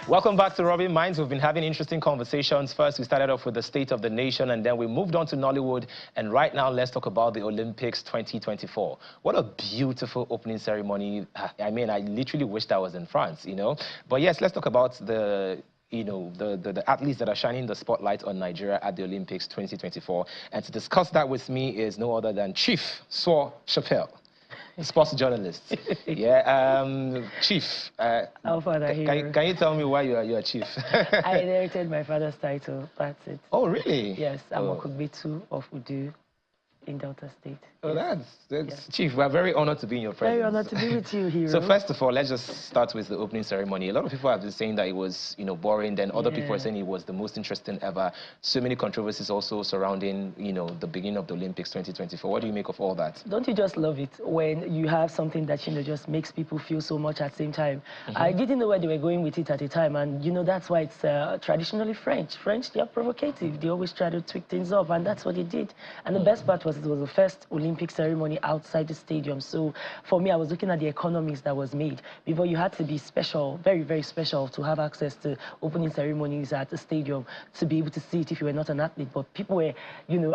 Welcome back to Rubbing Minds. We've been having interesting conversations. First, we started off with the state of the nation, and then we moved on to Nollywood. And right now, let's talk about the Olympics 2024. What a beautiful opening ceremony. I mean, I literally wish I was in France, you know. But yes, let's talk about the athletes that are shining the spotlight on Nigeria at the Olympics 2024. And to discuss that with me is no other than Chief Chapelle, sports journalist. Yeah, Chief. Can you tell me why you're a chief? I inherited my father's title. That's it. Oh, really? Yes, I'm Okugbetu of Udu in Delta State. Oh, that's Chief. We're very honored to be in your presence. Very honored to be with you, hero. So first of all, let's just start with the opening ceremony. A lot of people have been saying that it was, boring. Then other people are saying it was the most interesting ever. So many controversies also surrounding, the beginning of the Olympics 2024. What do you make of all that? Don't you just love it when you have something that, just makes people feel so much at the same time? I didn't know where they were going with it at the time. And, that's why it's traditionally French. French, they are provocative. They always try to tweak things up. And that's what they did. And the best part was it was the first Olympic ceremony outside the stadium. So for me, I was looking at the economies that was made. Before, you had to be special, very, very special, to have access to opening ceremonies at the stadium, to be able to see it if you were not an athlete. But people were,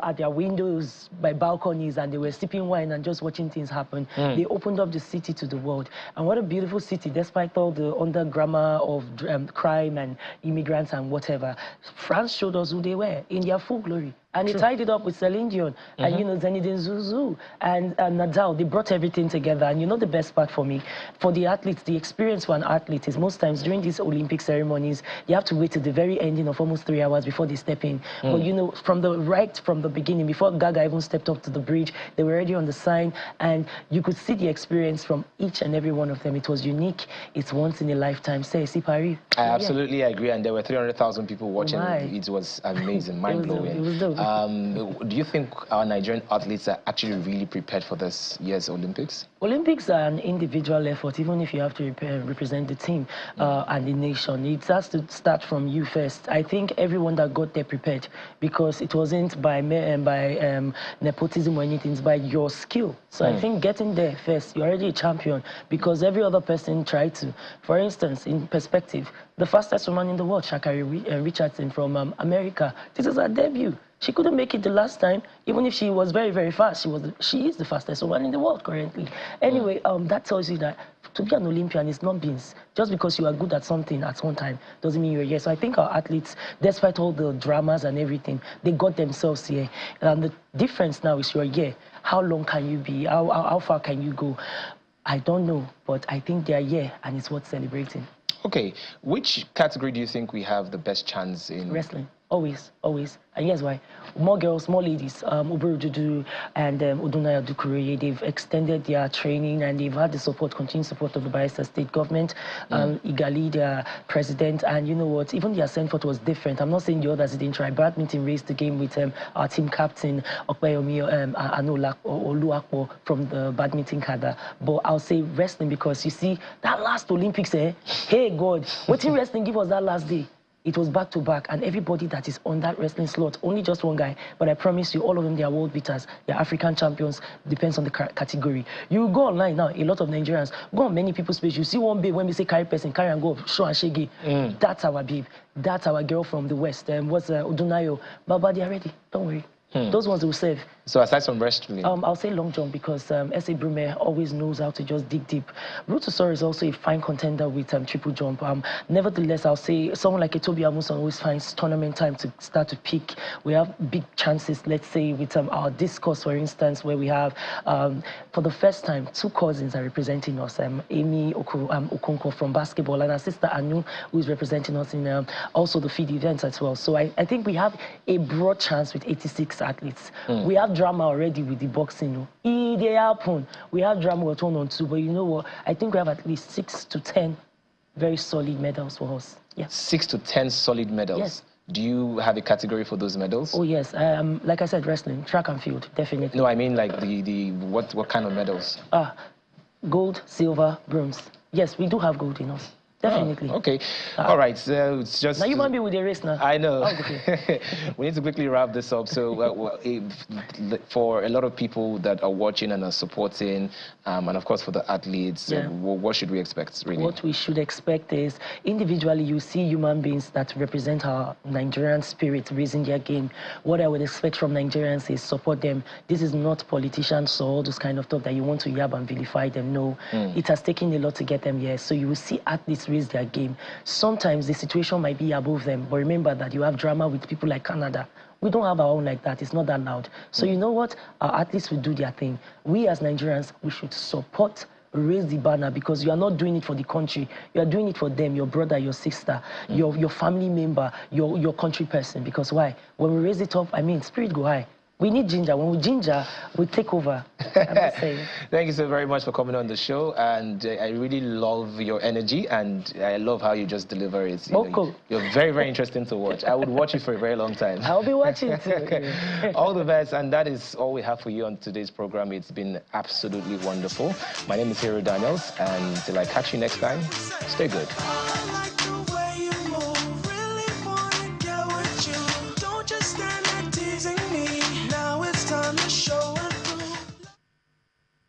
at their windows, by balconies, and they were sipping wine and just watching things happen. They opened up the city to the world. And what a beautiful city, despite all the undergrammar of crime and immigrants and whatever. France showed us who they were in their full glory. And he tied it up with Celine Dion and, Zinedine Zizou and Nadal. They brought everything together. And the best part for me, for the athletes, the experience for an athlete is most times during these Olympic ceremonies, you have to wait till the very ending of almost 3 hours before they step in. But, from the beginning, before Gaga even stepped up to the bridge, they were already on the sign. And you could see the experience from each and every one of them. It was unique. It's once in a lifetime. Say, see Paris. I absolutely agree. And there were 300,000 people watching. It was amazing, mind-blowing. It was dope. Do you think our Nigerian athletes are actually really prepared for this year's Olympics? Olympics are an individual effort, even if you have to represent the team and the nation. It has to start from you first. I think everyone that got there prepared, because it wasn't by nepotism or anything, it's by your skill. So I think getting there first, you're already a champion, because every other person tried to. For instance, in perspective, the fastest woman in the world, Sha'Carri Richardson from America, this is her debut. She couldn't make it the last time, even if she was very, very fast. She is the fastest woman in the world currently. Anyway, that tells you that to be an Olympian is not beans. Just because you are good at something at one time doesn't mean you're here. So I think our athletes, despite all the dramas and everything, they got themselves here. And the difference now is you're here. How long can you be? How far can you go? I don't know, but I think they are here, and it's worth celebrating. Okay, which category do you think we have the best chance in? Wrestling. Always, always. And here's why. More girls, more ladies. Uberududu and Udunaya Dukuroye, they've extended their training and they've had the support, continued support of the Bayelsa State government. Igali, their president, and you know what? Even their send-forth was different. I'm not saying the others didn't try. Badminton raised the game with our team captain, Okpeyomi Oluakpo from the badminton cadre. But I'll say wrestling, because you see, that last Olympics, hey God, what team wrestling give us that last day? It was back to back, and everybody that is on that wrestling slot, only just one guy, but I promise you, all of them, they are world beaters, they are African champions, depends on the category. You go online now, a lot of Nigerians, go on many people's page, you see one babe, when we say carry person, carry and go, show and shaggy, that's our babe, that's our girl from the West, what's Udunayo, Baba, they are ready, don't worry. Those ones will save. So aside from wrestling? I'll say long jump, because S.A. Brume always knows how to just dig deep. Rutusor is also a fine contender with triple jump. Nevertheless, I'll say someone like Etobi Amuson always finds tournament time to start to peak. We have big chances, let's say, with our discus, for instance, where we have, for the first time, 2 cousins are representing us. Amy Okonkwo from basketball, and her sister Anu, who is representing us in also the feed events as well. So I think we have a broad chance with 86 athletes. We have drama already with the boxing. They happen. We have drama with 1 or 2, but you know what? I think we have at least 6 to 10 very solid medals for us. Yeah. 6 to 10 solid medals? Yes. Do you have a category for those medals? Oh yes, like I said, wrestling, track and field, definitely. No, I mean like what kind of medals? Gold, silver, bronze. Yes, we do have gold in us. Definitely. Oh, okay. All right. So it's just. Now you might be with the race now. I know. Oh, okay. We need to quickly wrap this up. So for a lot of people that are watching and are supporting, and of course for the athletes, what should we expect, really? What we should expect is individually you see human beings that represent our Nigerian spirit raising their game. What I would expect from Nigerians is support them. This is not politicians or all those kind of stuff that you want to yab and vilify them. No, it has taken a lot to get them here. So you will see athletes raise their game. Sometimes the situation might be above them, but remember that you have drama with people like Canada. We don't have our own like that. It's not that loud. So you know what? Our athletes will do their thing. We as Nigerians, we should support, raise the banner, because you are not doing it for the country. You are doing it for them, your brother, your sister, your family member, your country person. Because why? When we raise it up, I mean, spirit go high. We need ginger. When we ginger, we take over. I'm just saying. Thank you so very much for coming on the show. And I really love your energy, and I love how you just deliver it. You're very, very interesting to watch. I would watch you for a very long time. I'll be watching too. All the best. And that is all we have for you on today's program. It's been absolutely wonderful. My name is Hero Daniels. And till I catch you next time, stay good.